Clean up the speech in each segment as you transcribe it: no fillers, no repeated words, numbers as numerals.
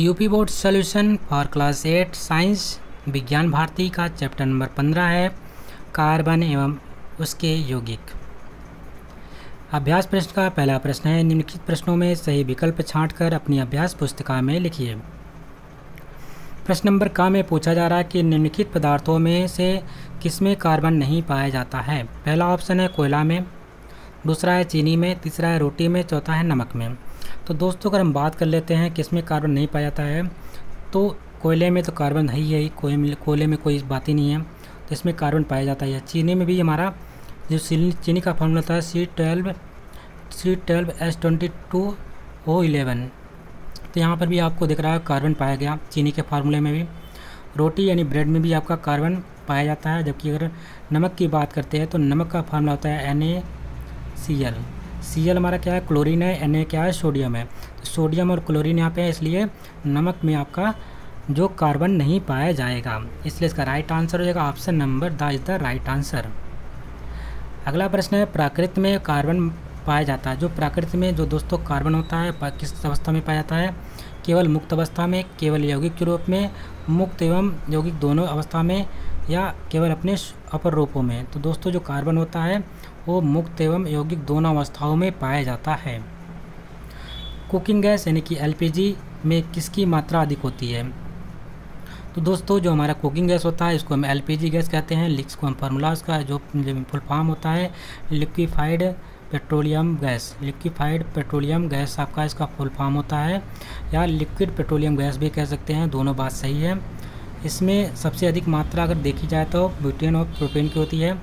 UP board solution for class 8 science विज्ञान भारती का chapter number 15 है कार्बन एवं उसके यौगिक। अभ्यास प्रश्न का पहला प्रश्न है, निम्नलिखित प्रश्नों में सही विकल्प छांटकर अपनी अभ्यास पुस्तिका में लिखिए। प्रश्न नंबर का में पूछा जा रहा है कि निम्नलिखित पदार्थों में से किसमें कार्बन नहीं पाया जाता है। पहला ऑप्शन है कोयला में, दूसरा है चीनी में, तीसरा है रोटी में, चौथा है नमक में। तो दोस्तों अगर हम बात कर लेते हैं किसमें कार्बन नहीं पाया जाता है, तो कोयले में तो कार्बन है ही, कोयले में कोई बात ही नहीं है, तो इसमें कार्बन पाया जाता है। चीनी में भी हमारा जो चीनी का फार्मूला था C12H22O11, तो यहाँ पर भी आपको दिख रहा है कार्बन पाया गया चीनी के फार्मूले में भी। रोटी यानी ब्रेड में भी आपका कार्बन पाया जाता है। जबकि अगर नमक की बात करते हैं तो नमक का फार्मूला होता है NaCl। Cl हमारा क्या है, क्लोरीन है, Na क्या है, सोडियम है। तो सोडियम और क्लोरीन यहाँ पे है, इसलिए नमक में आपका जो कार्बन नहीं पाया जाएगा, इसलिए इसका राइट आंसर हो जाएगा option number the is the right answer. अगला प्रश्न है, प्राकृत में कार्बन पाया जाता है। जो प्राकृत में जो दोस्तों कार्बन होता है किस अवस्था में पाया जाता है, केवल मुक्त अवस्था में, केवल यौगिक के रूप में, मुक्त एवं यौगिक दोनों अवस्था में, या केवल अपने अपर रूपों में। तो दोस्तों जो कार्बन होता है वो मुक्त एवं यौगिक दोनों अवस्थाओं में पाया जाता है। कुकिंग गैस यानी कि LPG में किसकी मात्रा अधिक होती है। तो दोस्तों जो हमारा कुकिंग गैस होता है इसको हम LPG गैस कहते हैं। इसको हम फार्मूला उसका जो फुल फॉर्म होता है liquefied petroleum gas. Liquefied petroleum gas आपका इसका फुल फॉर्म होता है, या लिक्विड पेट्रोलियम गैस भी कह सकते हैं, दोनों बात सही है। इसमें सबसे अधिक मात्रा अगर देखी जाए तो ब्यूटेन और प्रोपेन की होती है,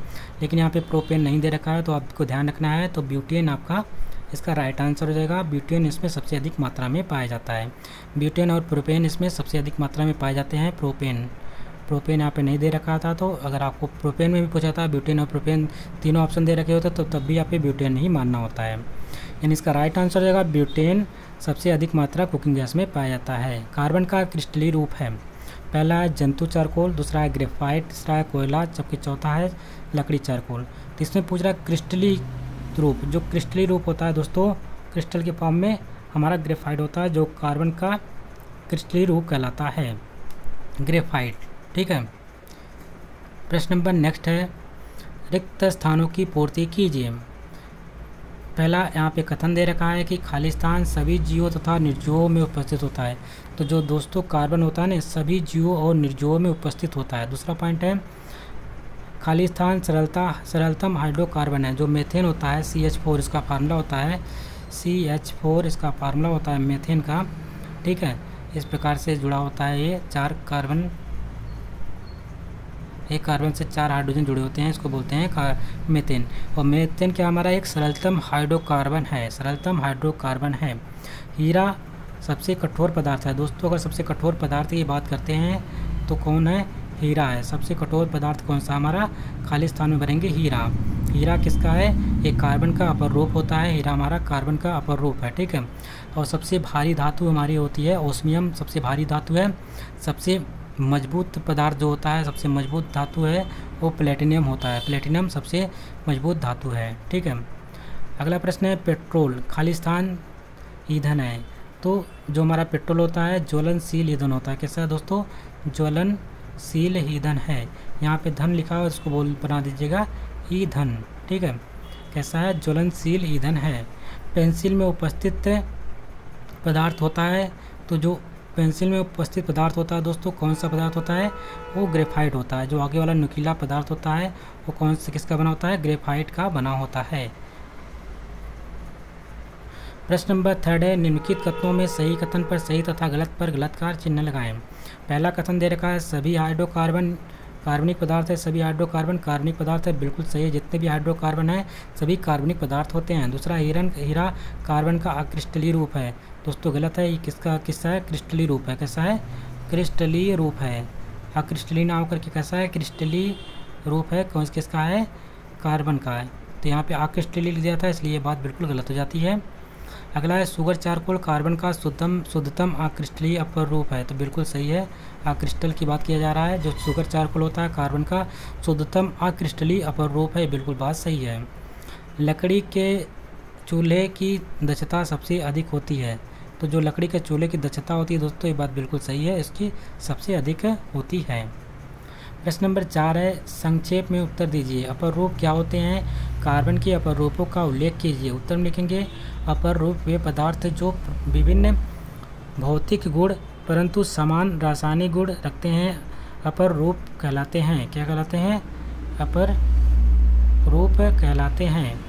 लेकिन यहाँ पे प्रोपेन नहीं दे रखा है तो आपको ध्यान रखना है। तो ब्यूटेन आपका इसका राइट आंसर हो जाएगा। ब्यूटेन इसमें सबसे अधिक मात्रा में पाया जाता है। ब्यूटेन और प्रोपेन इसमें सबसे अधिक मात्रा में पाए जाते हैं। प्रोपेन यहाँ पे नहीं दे रखा था, तो अगर आपको प्रोपेन में भी पूछा था, ब्यूटेन और प्रोपेन तीनों ऑप्शन दे रखे होते तो तब भी यहाँ पे ब्यूटेन ही मानना होता है। यानी इसका राइट आंसर हो जाएगा ब्यूटेन सबसे अधिक मात्रा कुकिंग गैस में पाया जाता है। कार्बन का क्रिस्टलीय रूप है, पहला है जंतु चारकोल, दूसरा है ग्रेफाइट, तीसरा है कोयला, जबकि चौथा है लकड़ी चारकोल। तो इसमें पूछ रहा है क्रिस्टलीय रूप। जो क्रिस्टलीय रूप होता है दोस्तों, क्रिस्टल के फॉर्म में हमारा ग्रेफाइट होता है, जो कार्बन का क्रिस्टलीय रूप कहलाता है, ग्रेफाइट। ठीक है। प्रश्न नंबर नेक्स्ट है, रिक्त स्थानों की पूर्ति कीजिए। पहला यहाँ पे कथन दे रखा है कि खाली स्थान सभी जीवों तथा निर्जीवों में उपस्थित होता है। तो जो दोस्तों कार्बन होता है ना, सभी जीवों और निर्जीवों में उपस्थित होता है। दूसरा पॉइंट है, खाली स्थान सरलतम हाइड्रोकार्बन है। जो मेथेन होता है CH4 इसका फार्मूला होता है, CH4 इसका फार्मूला होता है मेथेन का। ठीक है, इस प्रकार से जुड़ा होता है ये चार कार्बन, एक कार्बन से 4 हाइड्रोजन जुड़े होते हैं, इसको बोलते हैं मेथेन। और मेथेन क्या हमारा एक सरलतम हाइड्रोकार्बन है, सरलतम हाइड्रोकार्बन है। हीरा सबसे कठोर पदार्थ है। दोस्तों अगर सबसे कठोर पदार्थ की बात करते हैं तो कौन है, हीरा है। सबसे कठोर पदार्थ कौन सा हमारा, खाली स्थान में भरेंगे हीरा। हीरा किसका है, एक कार्बन का अपर रूप होता है। हीरा हमारा कार्बन का अपर रूप है। ठीक है। और सबसे भारी धातु हमारी होती है ओस्मियम, सबसे भारी धातु है। सबसे मजबूत पदार्थ जो होता है, सबसे मजबूत धातु है वो प्लेटिनियम होता है। प्लेटिनियम सबसे मजबूत धातु है। ठीक है। अगला प्रश्न है, पेट्रोल खाली स्थान ईंधन है। तो जो हमारा पेट्रोल होता है ज्वलनशील ईंधन होता है। कैसा है दोस्तों, ज्वलनशील ईंधन है। यहाँ पे धन लिखा है, उसको बना दीजिएगा ईंधन। ठीक है। कैसा है, ज्वलनशील ईंधन है। पेंसिल में उपस्थित पदार्थ होता है। तो जो पेंसिल में उपस्थित पदार्थ होता है दोस्तों, कौन सा पदार्थ होता है, वो ग्रेफाइट होता है। जो आगे वाला नुकीला पदार्थ होता है वो कौन से किसका बना होता है, ग्रेफाइट का बना होता है। प्रश्न नंबर 3 है, निम्नलिखित कथनों में सही कथन पर सही तथा गलत पर गलतकार चिन्ह लगाएं। पहला कथन दे रखा है, सभी हाइड्रोकार्बन कार्बनिक पदार्थ है। सभी हाइड्रोकार्बन कार्बनिक पदार्थ है, बिल्कुल सही है। जितने भी हाइड्रोकार्बन है सभी कार्बनिक पदार्थ होते हैं। दूसरा, हीरा कार्बन का अक्रिस्टलीय रूप है। दोस्तों गलत है, ये किसका है, क्रिस्टलीय रूप है। कैसा है, क्रिस्टलीय रूप है। अक्रिस्टलीय ना होकर के कैसा है, क्रिस्टलीय रूप है। कौन किसका है, कार्बन का है। तो यहाँ पे अक्रिस्टलीय लिख दिया था, इसलिए ये बात बिल्कुल गलत हो जाती है। अगला है, सुगर चारकोल कार्बन का शुद्धतम अक्रिस्टलीय अपर रूप है। तो बिल्कुल सही है, अक्रिस्टल की बात किया जा रहा है। जो सुगर चारकोल होता है कार्बन का शुद्धतम अक्रिस्टलीय अपर रूप है, बिल्कुल बात सही है। लकड़ी के चूल्हे की दक्षता सबसे अधिक होती है। तो जो लकड़ी के चूल्हे की दक्षता होती है दोस्तों, ये बात बिल्कुल सही है, इसकी सबसे अधिक होती है। प्रश्न नंबर 4 है, संक्षेप में उत्तर दीजिए। अपर रूप क्या होते हैं? कार्बन के अपर रूपों का उल्लेख कीजिए। उत्तर में लिखेंगे अपर रूप वे पदार्थ जो विभिन्न भौतिक गुण परंतु समान रासायनिक गुण रखते हैं अपर रूप कहलाते हैं। क्या कहलाते हैं? अपर रूप कहलाते हैं।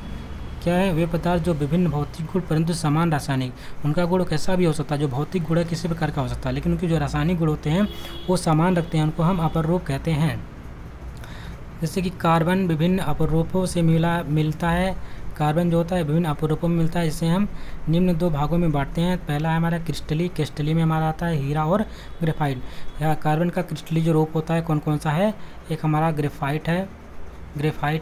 क्या है? वे पदार्थ जो विभिन्न भौतिक गुण परंतु समान रासायनिक, उनका गुण कैसा भी हो सकता है, जो भौतिक गुण है किसी प्रकार का हो सकता है, लेकिन उनके जो रासायनिक गुण होते हैं वो समान रखते हैं, उनको हम अपर रूप कहते हैं। जैसे कि कार्बन विभिन्न अपर रूपों से मिलता है। कार्बन जो होता है विभिन्न अपर रूपों में मिलता है, जिसे हम निम्न 2 भागों में बांटते हैं। पहला है हमारा क्रिस्टली में हमारा आता है हीरा और ग्रेफाइट। या कार्बन का क्रिस्टली जो रूप होता है कौन कौन सा है? एक हमारा ग्रेफाइट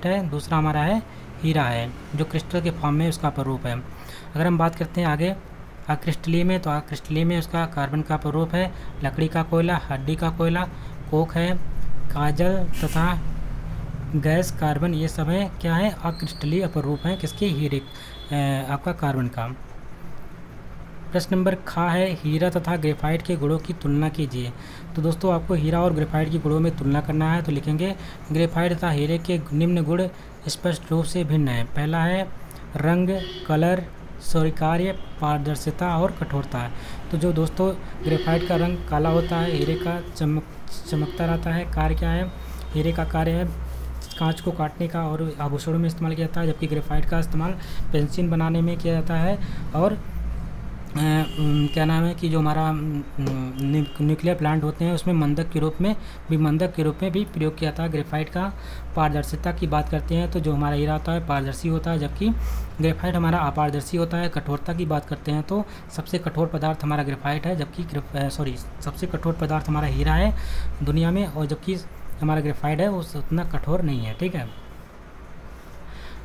है, दूसरा हमारा है हीरा है, जो क्रिस्टल के फॉर्म में उसका अपर रूप है। अगर हम बात करते हैं आगे क्रिस्टली में, तो क्रिस्टली में उसका कार्बन का अपर रूप है लकड़ी का कोयला, हड्डी का कोयला, कोक है, काजल तथा गैस कार्बन, ये सब है क्या है? अक्रिस्टलीय अपर रूप हैं किसके? हीरे आपका कार्बन का। प्रश्न नंबर खा है, हीरा तथा ग्रेफाइट के गुणों की तुलना कीजिए। तो दोस्तों आपको हीरा और ग्रेफाइट के गुणों में तुलना करना है, तो लिखेंगे ग्रेफाइट तथा हीरे के निम्न गुण स्पष्ट रूप से भिन्न है। पहला है रंग, कलर, स्वीकार्य, पारदर्शिता और कठोरता। तो जो दोस्तों ग्रेफाइट का रंग काला होता है, हीरे का चमकता रहता है। कार्य क्या है? हीरे का कार्य है कांच को काटने का और आभूषणों में इस्तेमाल किया जाता है, जबकि ग्रेफाइट का इस्तेमाल पेंसिल बनाने में किया जाता है। और क्या नाम है कि जो हमारा न्यूक्लियर प्लांट होते हैं उसमें मंदक के रूप में भी प्रयोग किया जाता है ग्रेफाइट का। पारदर्शिता की बात करते हैं तो जो हमारा हीरा होता है पारदर्शी होता है, जबकि ग्रेफाइट हमारा अपारदर्शी होता है। कठोरता की बात करते हैं तो सबसे कठोर पदार्थ हमारा ग्रेफाइट है, जबकि सबसे कठोर पदार्थ हमारा हीरा है दुनिया में, और जबकि हमारा ग्रेफाइट है वो उतना कठोर नहीं है। ठीक है।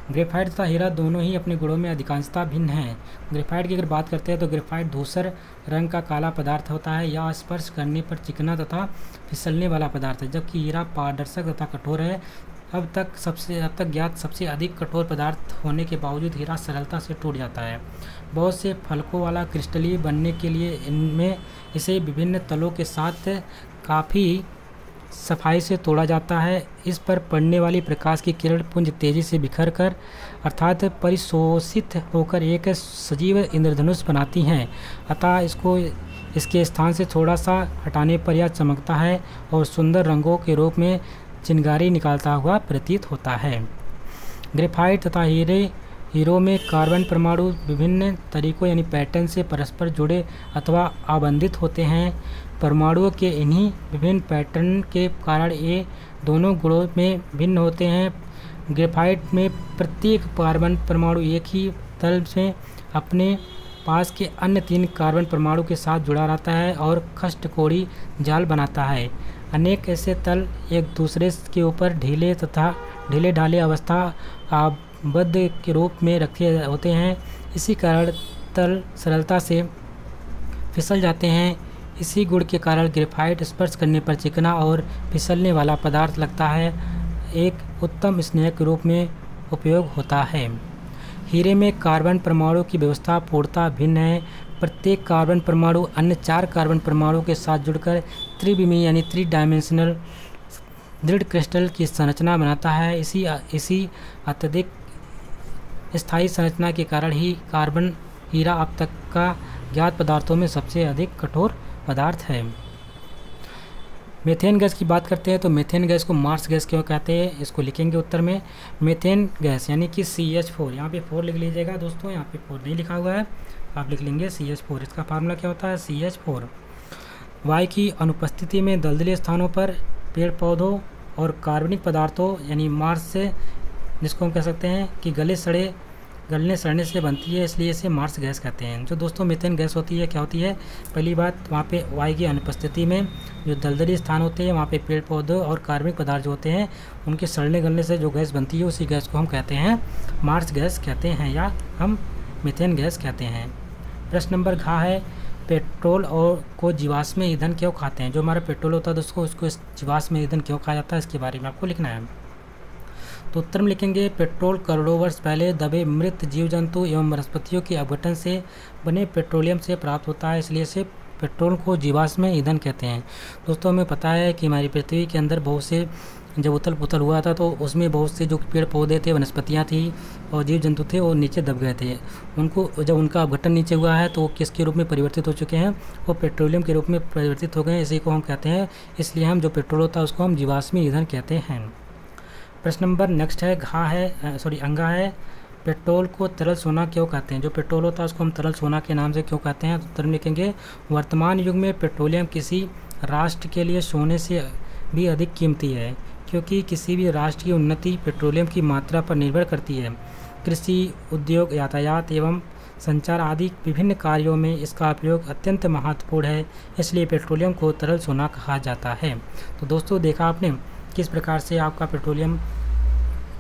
ग्रेफाइट तथा हीरा दोनों ही अपने गुणों में अधिकांशतः भिन्न हैं। ग्रेफाइट की अगर बात करते हैं तो ग्रेफाइट धूसर रंग का काला पदार्थ होता है या स्पर्श करने पर चिकना तथा फिसलने वाला पदार्थ है, जबकि हीरा पारदर्शक तथा कठोर है। अब तक ज्ञात सबसे अधिक कठोर पदार्थ होने के बावजूद हीरा सरलता से टूट जाता है। बहुत से फलकों वाला क्रिस्टलीय बनने के लिए इनमें इसे विभिन्न तलों के साथ काफ़ी सफाई से तोड़ा जाता है। इस पर पड़ने वाली प्रकाश की किरण पुंज तेजी से बिखर कर अर्थात परिशोषित होकर एक सजीव इंद्रधनुष बनाती हैं, अतः इसके स्थान से थोड़ा सा हटाने पर यह चमकता है और सुंदर रंगों के रूप में चिंगारी निकालता हुआ प्रतीत होता है। ग्रेफाइट तथा हीरो में कार्बन परमाणु विभिन्न तरीकों यानी पैटर्न से परस्पर जुड़े अथवा आबंधित होते हैं। परमाणुओं के इन्हीं विभिन्न पैटर्न के कारण ये दोनों गुणों में भिन्न होते हैं। ग्रेफाइट में प्रत्येक कार्बन परमाणु एक ही तल से अपने पास के अन्य 3 कार्बन परमाणु के साथ जुड़ा रहता है और खष्टकोणी जाल बनाता है। अनेक ऐसे तल एक दूसरे के ऊपर ढीले ढाले अवस्था आबद्ध के रूप में रखे होते हैं। इसी कारण तल सरलता से फिसल जाते हैं। इसी गुण के कारण ग्रेफाइट स्पर्श करने पर चिकना और फिसलने वाला पदार्थ लगता है, एक उत्तम स्नेह के रूप में उपयोग होता है। हीरे में कार्बन परमाणु की व्यवस्था पूर्णतः भिन्न है। प्रत्येक कार्बन परमाणु अन्य 4 कार्बन परमाणु के साथ जुड़कर त्रिविमीय यानी 3 डायमेंशनल दृढ़ क्रिस्टल की संरचना बनाता है। इसी अत्यधिक स्थायी संरचना के कारण ही हीरा अब तक का ज्ञात पदार्थों में सबसे अधिक कठोर पदार्थ है। मीथेन गैस की बात करते हैं तो मीथेन गैस को मार्स गैस क्यों कहते हैं, इसको लिखेंगे उत्तर में। मीथेन गैस यानी कि CH4, यहाँ पे 4 लिख लीजिएगा दोस्तों, यहाँ पे 4 नहीं लिखा हुआ है, आप लिख लेंगे CH4। इसका फार्मूला क्या होता है? CH4। वायु की अनुपस्थिति में दलदली स्थानों पर पेड़ पौधों और कार्बनिक पदार्थों यानी मार्स से, जिसको हम कह सकते हैं कि गलने सड़ने से बनती है, इसलिए इसे मार्स गैस कहते हैं। जो दोस्तों मीथेन गैस होती है क्या होती है? पहली बात, वहाँ पे वायु की अनुपस्थिति में जो दलदली स्थान होते हैं वहाँ पे पेड़ पौधे और कार्बनिक पदार्थ जो होते हैं उनके सड़ने गलने से जो गैस बनती है उसी गैस को हम कहते हैं मार्स गैस कहते हैं या हम मीथेन गैस कहते हैं। प्रश्न नंबर घ है, पेट्रोल को जीवाश्म ईंधन क्यों खाते हैं? जो हमारा पेट्रोल होता है दोस्तों उसको जीवाश्म ईंधन क्यों खाया जाता है, इसके बारे में आपको लिखना है। तो उत्तर में लिखेंगे पेट्रोल करोड़ों वर्ष पहले दबे मृत जीव जंतु एवं वनस्पतियों के अपघटन से बने पेट्रोलियम से प्राप्त होता है, इसलिए इसे पेट्रोल को जीवाश्म ईंधन कहते हैं। दोस्तों हमें पता है कि हमारी पृथ्वी के अंदर बहुत से जब उथल पुथल हुआ था तो उसमें बहुत से जो पेड़ पौधे थे, वनस्पतियाँ थी और जीव जंतु थे वो नीचे दब गए थे। उनको जब उनका अपघटन नीचे हुआ है तो वो किसके रूप में परिवर्तित हो चुके हैं, वो पेट्रोलियम के रूप में परिवर्तित हो गए हैं। इसी को हम कहते हैं, इसलिए हम जो पेट्रोल होता है उसको हम जीवाश्म ईंधन कहते हैं। प्रश्न नंबर नेक्स्ट है अंगा है, पेट्रोल को तरल सोना क्यों कहते हैं। जो पेट्रोल होता है उसको हम तरल सोना के नाम से क्यों कहते हैं। उत्तर में लिखेंगे वर्तमान युग में पेट्रोलियम किसी राष्ट्र के लिए सोने से भी अधिक कीमती है, क्योंकि किसी भी राष्ट्र की उन्नति पेट्रोलियम की मात्रा पर निर्भर करती है। कृषि, उद्योग, यातायात एवं संचार आदि विभिन्न कार्यों में इसका उपयोग अत्यंत महत्वपूर्ण है, इसलिए पेट्रोलियम को तरल सोना कहा जाता है। तो दोस्तों देखा आपने किस प्रकार से आपका पेट्रोलियम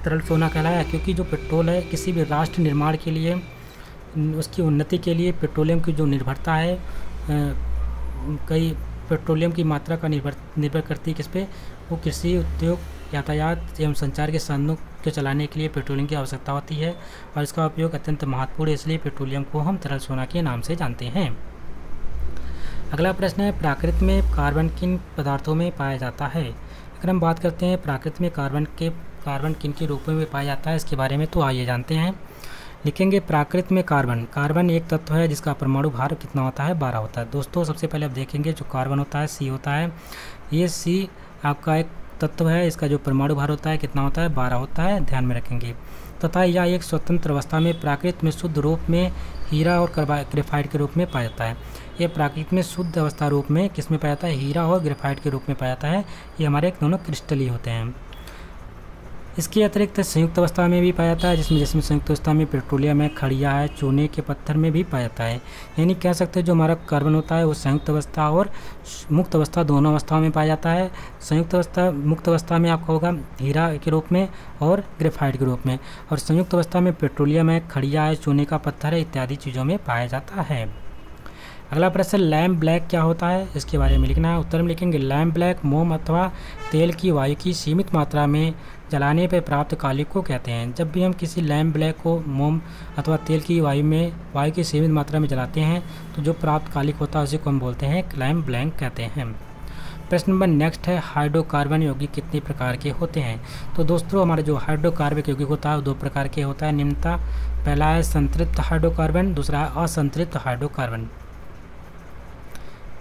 तरल सोना कहलाया, क्योंकि जो पेट्रोल है किसी भी राष्ट्र निर्माण के लिए, उसकी उन्नति के लिए पेट्रोलियम की जो निर्भरता है, कई पेट्रोलियम की मात्रा का निर्भर करती है किस पे, वो कृषि, उद्योग, यातायात एवं संचार के साधनों को चलाने के लिए पेट्रोलियम की आवश्यकता होती है और इसका उपयोग अत्यंत महत्वपूर्ण है, इसलिए पेट्रोलियम को हम तरल सोना के नाम से जानते हैं। अगला प्रश्न है प्रकृति में कार्बन किन पदार्थों में पाया जाता है। अगर हम बात करते हैं प्रकृति में कार्बन किन के रूप में पाया जाता है इसके बारे में, तो आइए जानते हैं। लिखेंगे प्रकृति में कार्बन एक तत्व है जिसका परमाणु भार कितना होता है, 12 होता है। दोस्तों सबसे पहले आप देखेंगे जो कार्बन होता है सी होता है, ये सी आपका एक तत्व है, इसका जो परमाणु भार होता है कितना होता है, 12 होता है, ध्यान में रखेंगे। तथा यह एक स्वतंत्र अवस्था में प्रकृति में शुद्ध रूप में हीरा और ग्रेफाइट के रूप में पाया जाता है। ये प्रकृति में शुद्ध अवस्था रूप में किस में पाया जाता है, हीरा और ग्रेफाइट के रूप में पाया जाता है। ये हमारे दोनों क्रिस्टल ही होते हैं। इसके अतिरिक्त संयुक्त अवस्था में भी पाया जाता है, जिसमें संयुक्त अवस्था में पेट्रोलियम है, खड़िया है, चूने के पत्थर में भी पाया जाता है। यानी कह सकते हैं जो हमारा कार्बन होता है वो संयुक्त अवस्था और मुक्त अवस्था दोनों अवस्थाओं में पाया जाता है। मुक्त अवस्था में आपका होगा हीरा के रूप में और ग्रेफाइट के रूप में, और संयुक्त अवस्था में पेट्रोलियम है, खड़िया है, चूने का पत्थर है इत्यादि चीज़ों में पाया जाता है। अगला प्रश्न लैम्प ब्लैक क्या होता है, इसके बारे में लिखना है। उत्तर में लिखेंगे लैम्प ब्लैक मोम अथवा तेल की वायु की सीमित मात्रा में जलाने पर प्राप्त कालिक को कहते हैं। जब भी हम किसी लैम्प ब्लैक को मोम अथवा तेल की वायु की सीमित मात्रा में जलाते हैं तो जो प्राप्त कालिक होता है उसी को हम बोलते हैं लैम्प ब्लैक कहते हैं। प्रश्न नंबर नेक्स्ट है हाइड्रोकार्बन यौगिक कितने प्रकार के होते हैं। तो दोस्तों हमारे जो हाइड्रोकार्बन यौगिक होता है वो 2 प्रकार के होता है निम्नतः। पहला है संतृप्त हाइड्रोकार्बन, दूसरा है असंतृप्त हाइड्रोकार्बन।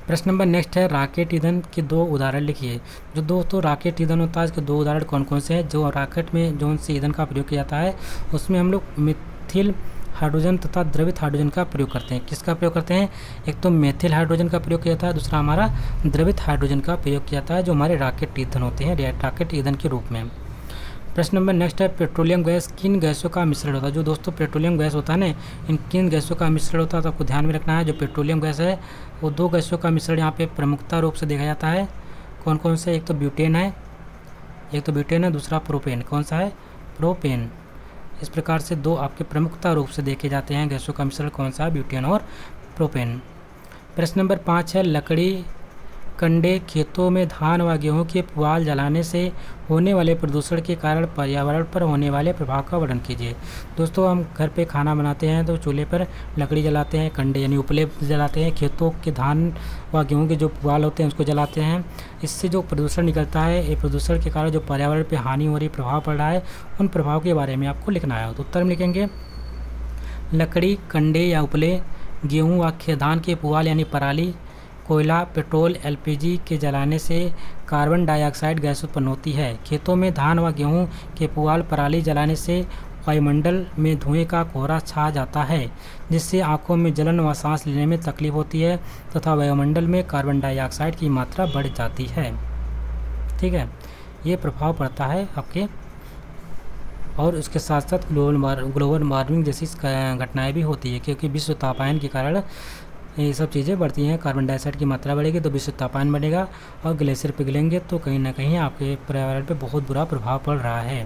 प्रश्न नंबर नेक्स्ट है रॉकेट ईंधन के 2 उदाहरण लिखिए। जो दोस्तों रॉकेट ईंधन होता है इसके 2 उदाहरण कौन कौन से हैं। जो रॉकेट में जो से ईंधन का प्रयोग किया जाता है उसमें हम लोग मिथिल हाइड्रोजन तथा द्रवित हाइड्रोजन का प्रयोग करते हैं। किसका प्रयोग करते हैं, एक तो मेथिल हाइड्रोजन का प्रयोग किया जाता है, दूसरा हमारा द्रवित हाइड्रोजन का प्रयोग किया जाता है जो हमारे रॉकेट ईंधन होते हैं रॉकेट ईंधन के रूप में। प्रश्न नंबर नेक्स्ट है पेट्रोलियम गैस किन गैसों का मिश्रण होता है। जो दोस्तों पेट्रोलियम गैस होता है ना, इन किन गैसों का मिश्रण होता है तो आपको ध्यान में रखना है। जो पेट्रोलियम गैस है वो 2 गैसों का मिश्रण यहाँ पे प्रमुखता रूप से देखा जाता है। कौन कौन से, एक तो ब्यूटेन है, दूसरा प्रोपेन। कौन सा है, प्रोपेन। इस प्रकार से 2 आपके प्रमुखता रूप से देखे जाते हैं गैसों का मिश्रण, कौन सा, ब्यूटेन और प्रोपेन। प्रश्न नंबर 5 है लकड़ी कंडे खेतों में धान व गेहूं के पुआल जलाने से होने वाले प्रदूषण के कारण पर्यावरण पर होने वाले प्रभाव का वर्णन कीजिए। दोस्तों हम घर पे खाना बनाते हैं तो चूल्हे पर लकड़ी जलाते हैं, कंडे यानी उपले जलाते हैं, खेतों के धान व गेहूं के जो पुआल होते हैं उसको जलाते हैं। इससे जो प्रदूषण निकलता है, ये प्रदूषण के कारण जो पर्यावरण पर हानि हो रही, प्रभाव पड़ रहा है, उन प्रभाव के बारे में आपको लिखना है। तो उत्तर में लिखेंगे लकड़ी कंडे या उपले, गेहूँ व धान के पुआल यानी पराली, कोयला, पेट्रोल, एलपीजी के जलाने से कार्बन डाइऑक्साइड गैस उत्पन्न होती है। खेतों में धान व गेहूं के पुआल, पराली जलाने से वायुमंडल में धुएं का कोहरा छा जाता है, जिससे आंखों में जलन व सांस लेने में तकलीफ होती है तथा वायुमंडल में कार्बन डाइऑक्साइड की मात्रा बढ़ जाती है। ठीक है, ये प्रभाव पड़ता है आपके, और उसके साथ साथ ग्लोबल वार्मिंग जैसी घटनाएँ भी होती है, क्योंकि विश्व तापायन के कारण ये सब चीज़ें बढ़ती हैं। कार्बन डाइऑक्साइड की मात्रा बढ़ेगी तो विश्व तापमान बढ़ेगा और ग्लेशियर पिघलेंगे तो कहीं ना कहीं आपके पर्यावरण पे बहुत बुरा प्रभाव पड़ रहा है।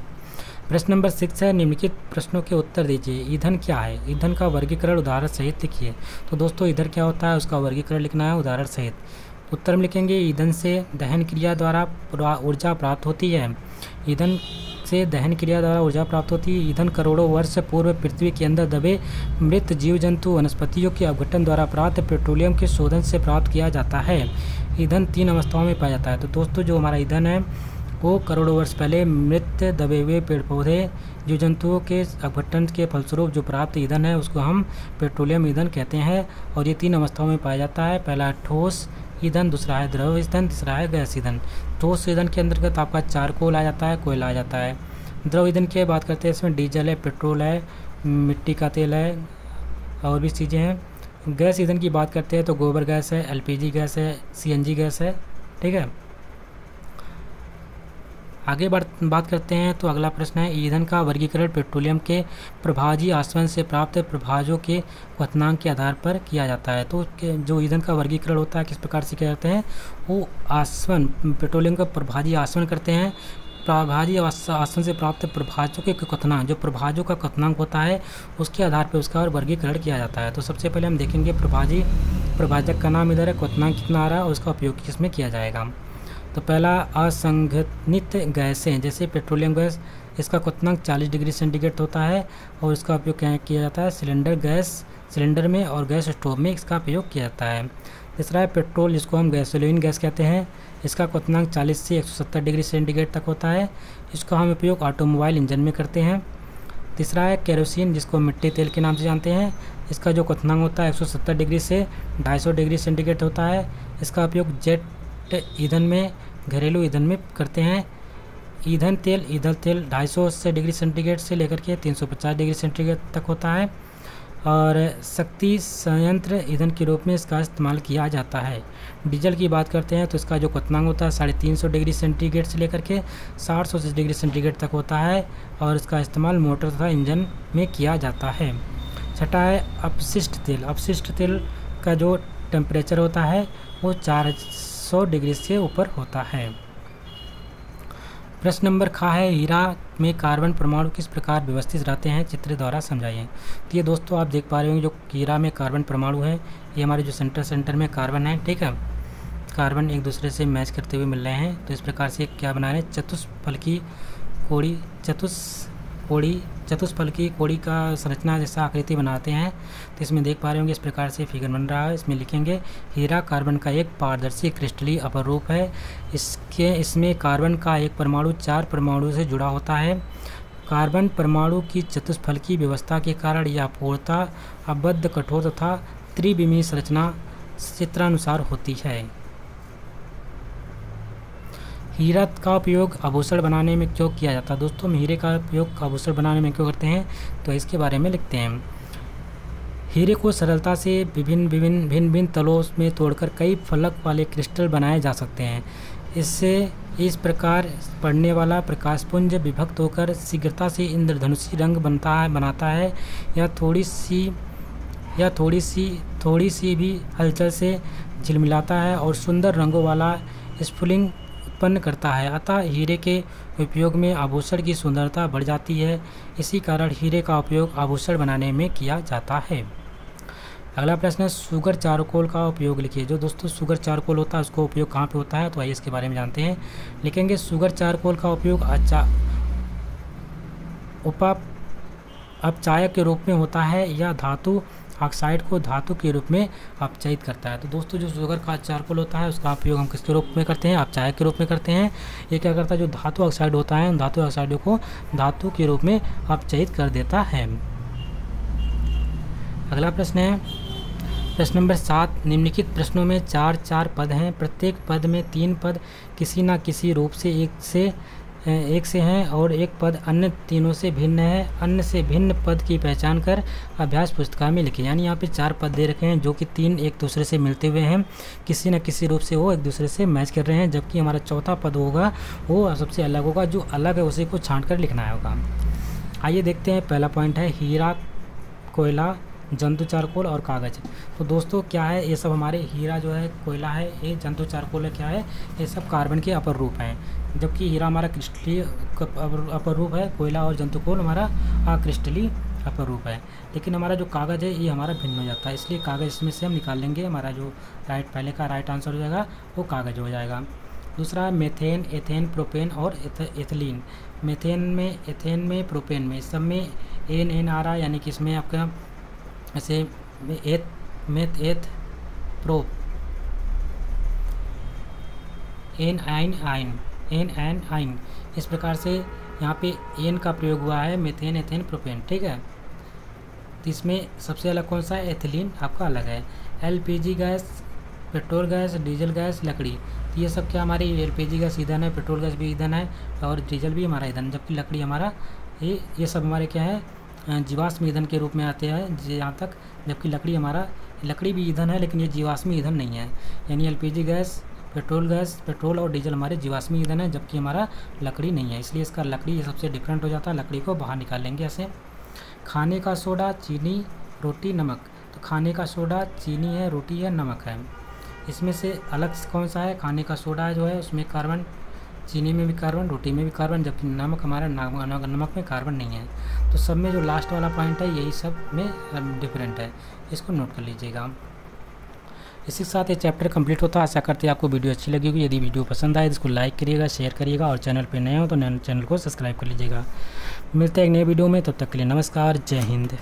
प्रश्न नंबर 6 है निम्नलिखित प्रश्नों के उत्तर दीजिए। ईंधन क्या है, ईंधन का वर्गीकरण उदाहरण सहित लिखिए। तो दोस्तों ईंधन क्या होता है उसका वर्गीकरण लिखना है उदाहरण सहित। उत्तर में लिखेंगे ईंधन से दहन क्रिया द्वारा ऊर्जा प्राप्त होती है। ईंधन से दहन क्रिया द्वारा ऊर्जा प्राप्त होती है। ईंधन करोड़ों वर्ष पूर्व पृथ्वी के अंदर दबे मृत जीव जंतु वनस्पतियों के अपघटन द्वारा प्राप्त पेट्रोलियम के शोधन से प्राप्त किया जाता है। ईंधन 3 अवस्थाओं में पाया जाता है। तो दोस्तों जो हमारा ईंधन है वो करोड़ों वर्ष पहले मृत दबे हुए पेड़ पौधे जीव जंतुओं के अपघटन के फलस्वरूप जो प्राप्त ईंधन है उसको हम पेट्रोलियम ईंधन कहते हैं। और ये 3 अवस्थाओं में पाया जाता है। पहला ठोस ईंधन, दूसरा है द्रव ईंधन, तीसरा है गैस ईंधन। ठोस ईंधन के अंतर्गत आपका चारकोल आ जाता है, कोयला आ जाता है। द्रव ईंधन की बात करते हैं, इसमें डीजल है, पेट्रोल है, मिट्टी का तेल है और भी चीज़ें हैं। गैस ईंधन की बात करते हैं तो गोबर गैस है, एलपीजी गैस है, सीएनजी गैस है। ठीक है, आगे बात करते हैं। तो अगला प्रश्न है, ईंधन का वर्गीकरण पेट्रोलियम के प्रभाजी आसवन से प्राप्त प्रभाजों के क्वथनांक के आधार पर किया जाता है। तो जो ईंधन का वर्गीकरण होता है किस प्रकार से किया जाता है, वो आसवन पेट्रोलियम का प्रभाजी आसवन करते हैं। प्रभाजी आसवन से प्राप्त प्रभाजों के क्वथनांक, जो प्रभाजों का क्वथनांक होता है उसके आधार पर उसका वर्गीकरण किया जाता है। तो सबसे पहले हम देखेंगे प्रभाजक का नाम इधर है, क्वथनांक कितना आ रहा है और उसका उपयोग किसमें किया जाएगा। तो पहला असंघनित गैसें, जैसे पेट्रोलियम गैस, इसका क्वथनांक 40 डिग्री सेंटीग्रेड होता है और इसका उपयोग किया जाता है सिलेंडर में और गैस स्टोव में इसका उपयोग किया जाता है। तीसरा है पेट्रोल, जिसको हम गैसोलीन गैस कहते हैं, इसका क्वथनांक 40 से 170 डिग्री सेंटीग्रेड तक होता है। इसका हम उपयोग ऑटोमोबाइल इंजन में करते हैं। तीसरा है केरोसिन, जिसको मिट्टी तेल के नाम से जानते हैं, इसका जो क्वथनांक होता है 170 डिग्री से 250 डिग्री सेंटीग्रेड होता है। इसका उपयोग जेट ईंधन में, घरेलू ईंधन में करते हैं। ईंधन तेल 250 डिग्री सेंटीग्रेड से लेकर के 350 डिग्री सेंटीग्रेड तक होता है और शक्ति संयंत्र ईंधन के रूप में इसका इस्तेमाल किया जाता है। डीजल की बात करते हैं तो इसका जो क्वथनांक होता है 350 डिग्री सेंटीग्रेड से लेकर के 60 डिग्री सेंटीग्रेड तक होता है और इसका इस्तेमाल मोटर तथा इंजन में किया जाता है। छठा है अपशिष्ट तेल। अपशिष्ट तेल का जो टेम्परेचर होता है वो 400 डिग्री से ऊपर होता है। प्रश्न नंबर खा है, हीरा में कार्बन परमाणु किस प्रकार व्यवस्थित रहते हैं, चित्र द्वारा समझाइए। तो ये दोस्तों आप देख पा रहे होंगे जो हीरा में कार्बन परमाणु है, ये हमारे जो सेंटर में कार्बन है। ठीक है, कार्बन एक दूसरे से मैच करते हुए मिल रहे हैं। तो इस प्रकार से क्या बना रहे हैं, चतुष्फलकी कोड़ी का संरचना जैसा आकृति बनाते हैं। तो इसमें देख पा रहे होंगे इस प्रकार से फिगर बन रहा है। इसमें लिखेंगे हीरा कार्बन का एक पारदर्शी क्रिस्टलीय अपरूप है। इसमें कार्बन का एक परमाणु 4 परमाणु से जुड़ा होता है। कार्बन परमाणु की चतुष्फलकी व्यवस्था के कारण यह पूर्णतः अबद्ध, कठोर तथा त्रिविमीय संरचना चित्रानुसार होती है। हीरा का उपयोग आभूषण बनाने में क्यों किया जाता है। दोस्तों हम हीरे का उपयोग आभूषण बनाने में क्यों करते हैं, तो इसके बारे में लिखते हैं। हीरे को सरलता से भिन्न तलों में तोड़कर कई फलक वाले क्रिस्टल बनाए जा सकते हैं। इससे इस प्रकार पड़ने वाला प्रकाशपुंज विभक्त होकर शीघ्रता से इंद्रधनुषी रंग बनाता है। यह थोड़ी सी भी हलचल से झिलमिलाता है और सुंदर रंगों वाला स्फुलिंग उत्पन्न करता है। अतः हीरे के उपयोग में आभूषण की सुंदरता बढ़ जाती है। इसी कारण हीरे का उपयोग आभूषण बनाने में किया जाता है। अगला प्रश्न है, शुगर चारकोल का उपयोग लिखिए। जो दोस्तों शुगर चारकोल होता है उसको उपयोग कहाँ पे होता है, तो आइए इसके बारे में जानते हैं। लिखेंगे शुगर चारकोल का उपयोग अपचायक के रूप में होता है। यह धातु ऑक्साइड को धातु के रूप में अपचयित करता है। तो दोस्तों जो शुगर का चारकोल होता है उसका उपयोग हम किसके रूप में करते हैं, अपचायक के रूप में करते हैं। ये क्या करता है, जो धातु ऑक्साइड होता है उन धातु ऑक्साइडों को धातु के रूप में अपचयित कर देता है। अगला प्रश्न है, प्रश्न नंबर 7, निम्नलिखित प्रश्नों में 4 पद हैं। प्रत्येक पद में 3 पद किसी न किसी रूप से एक से हैं और एक पद अन्य तीनों से भिन्न है। अन्य से भिन्न पद की पहचान कर अभ्यास पुस्तिका में लिखें। यानी यहाँ पे 4 पद दे रखे हैं जो कि 3 एक दूसरे से मिलते हुए हैं, किसी न किसी रूप से वो एक दूसरे से मैच कर रहे हैं। जबकि हमारा चौथा पद होगा वो सबसे अलग होगा, जो अलग है उसी को छांट कर लिखना होगा। आइए देखते हैं, पहला पॉइंट है हीरा, कोयला, जंतु चारकोल और कागज़। तो दोस्तों क्या है, ये सब हमारे हीरा जो है, कोयला है, ये जंतु चारकोल है, क्या है, ये सब कार्बन के अपर रूप हैं। जबकि हीरा हमारा क्रिस्टलीय अपर रूप है, कोयला और जंतुकोल हमारा अक्रिस्टलीय अपर रूप है। लेकिन हमारा जो कागज़ है ये हमारा भिन्न हो जाता है, इसलिए कागज़ इसमें से हम निकाल लेंगे। हमारा जो पहले का राइट आंसर हो जाएगा वो कागज़ हो जाएगा। दूसरा है मेथेन, एथेन, प्रोपेन और एथिलीन। एथेन में, प्रोपेन में, सब में एन आ रहा है, यानी कि इसमें आपका ऐसे एथ प्रो एन एन आइन, इस प्रकार से यहाँ पे एन का प्रयोग हुआ है, मेथेन, एथेन, प्रोपेन। ठीक है, तो इसमें सबसे अलग कौन सा है? एथिलीन आपका अलग है। LPG gas, petrol gas, diesel gas, लकड़ी, तो ये सब क्या हमारी एलपीजी गैस ईंधन है, पेट्रोल गैस भी ईंधन है और डीजल भी हमारा ईंधन, जबकि लकड़ी हमारा ये सब हमारे क्या है? जीवाश्म ईंधन के रूप में आते हैं यहाँ तक, जबकि लकड़ी भी ईंधन है लेकिन ये जीवाश्म ईंधन नहीं है। यानी एलपीजी गैस, पेट्रोल और डीजल हमारे जीवाश्मी ईंधन है, जबकि हमारा लकड़ी नहीं है, इसलिए इसका लकड़ी ये सबसे डिफरेंट हो जाता है। लकड़ी को बाहर निकालेंगे ऐसे। खाने का सोडा, चीनी, रोटी, नमक, तो खाने का सोडा चीनी है, रोटी है, नमक है। इसमें से अलग कौन सा है? खाने का सोडा जो है उसमें कार्बन, चीनी में भी कार्बन, रोटी में भी कार्बन, जबकि नमक हमारा नमक में कार्बन नहीं है। तो सब में जो लास्ट वाला पॉइंट है यही सब में डिफरेंट है, इसको नोट कर लीजिएगा। इसी के साथ ये चैप्टर कंप्लीट होता है। आशा करते हैं आपको वीडियो अच्छी लगी होगी। यदि वीडियो पसंद आए तो इसको लाइक करिएगा, शेयर करिएगा और चैनल पे नए हो तो चैनल को सब्सक्राइब कर लीजिएगा। मिलते हैं एक नए वीडियो में, तब तक के लिए नमस्कार, जय हिंद।